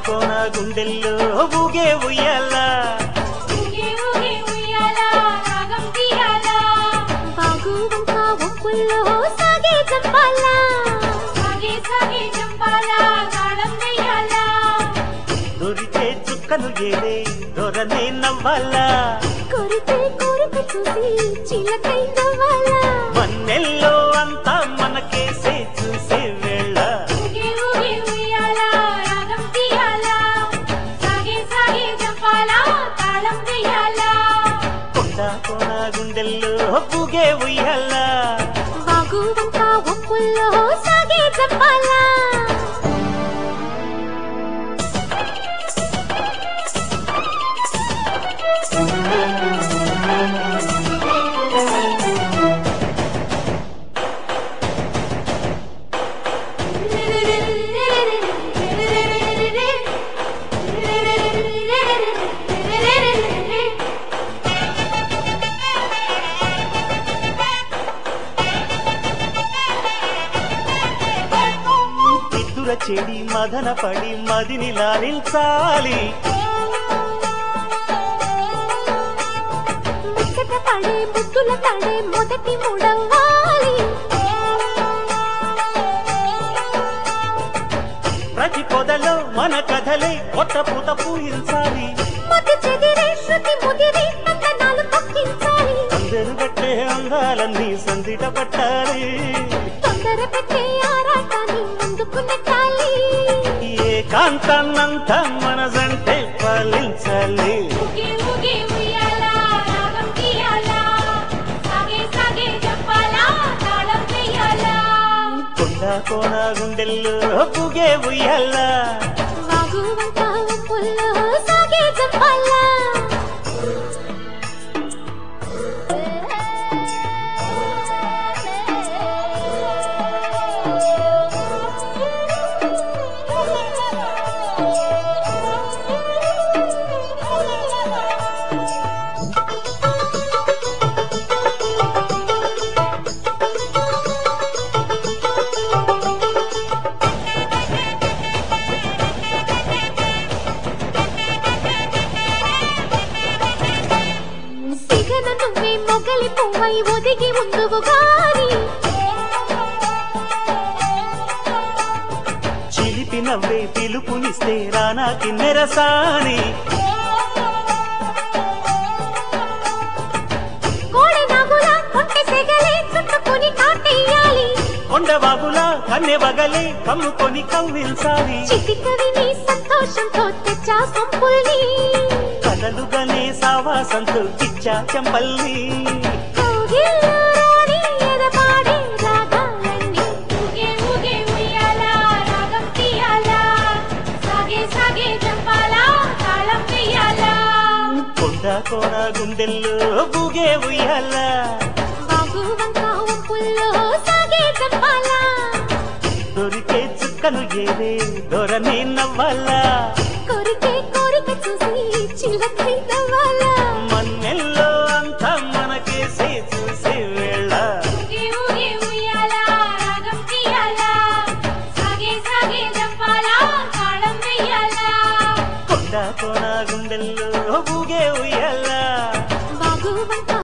కోన గుండెల్లో ఊగే ఉయ్యాల ఊగే ఊగే ఉయ్యాల రాగం తీయాల బాగు వంక ఒప్పుల్లో సాగే జంపాల సాగే సాగే జంపాల తాళం వేయాల దొరికే చుక్కలు ఏరే దొరనే నవ్వాల కోరితే కోరిక చూసి చిలకై నవ్వాల మన్నెల్లో అంతా మనకేసే చూసే వేళ ఊగే ఊగే ఉయ్యాల రాగం తీయాల సాగే సాగే జంపాల తాళం వేయాల కొండ కోన గుండెల్లో ఊగే ఉయ్యాల బాగు వంక ఒప్పుల్లో సాగే జంపాల విద్దుర చెడి మదన పడి మదిని లాలించాలి ముచ్చట పడే ముద్దుల తడే మొదటి మూడవ్వాలి ప్రతి పొదలో మన కథలే కొత్త పూత పూయించాలి మతి చెదిరే శృతి ముదిరి కంకణాలు తొక్కించాలి అందరు గట్టే అందాలన్నీ సందిట పట్టాలి తొందర పెట్టే ఆరాటాన్ని ముందుకు నెట్టాలి ఏకాంతాన్నంతా మనసంటే పాలించాలి ఊగే ఊగే ఉయ్యాల రాగం తీయాల సాగే సాగే జంపాల తాళం వేయాల కొండ కోన గుండెల్లో ఊగే ఉయ్యాల వాగు వంక ఒప్పుల్లో సాగే జంపాల సిగన నువ్వే మొగలి పువ్వై ఒదిగి ఉందువు గాని చిలిపి నవ్వే పిలుపునిస్తే రానా కిన్నెరసాని కోడె నాగుల కొట్టె సెగలే చుట్టుకొని కాటేయాలి కొండబాబులా కన్నె బగలే కమ్ముకొని కవ్వించాలి చిటికవిని సంతోషంతో తెచ్చా సొంపుల్ని కలలుగానే సావాసంతో ఇచ్చా చెంపల్ని కోగిల్లో రాణి ఎదపాడే రాగాలన్నీ ఊగే ఊగే ఉయ్యాల రాగం తీయాల సాగే సాగే జంపాల తాళం వేయాల కొండ కోన గుండెల్లో ఊగే ఉయ్యాల బాగు వంక ఒప్పుల్లో సాగే జంపాల దొరికే చుక్కలు ఏరే దొరనే నవ్వాల కోరికే కోరిక చూసి చిలకై నవ్వాల మన్నెల్లో అంతా మనకేసే చూసే వేళ ఊగే ఊగే ఉయ్యాల రాగం తీయాల సాగే సాగే జంపాల తాళం వేయాల కొండ కోన గుండెల్లో ఊగే ఉయ్యాల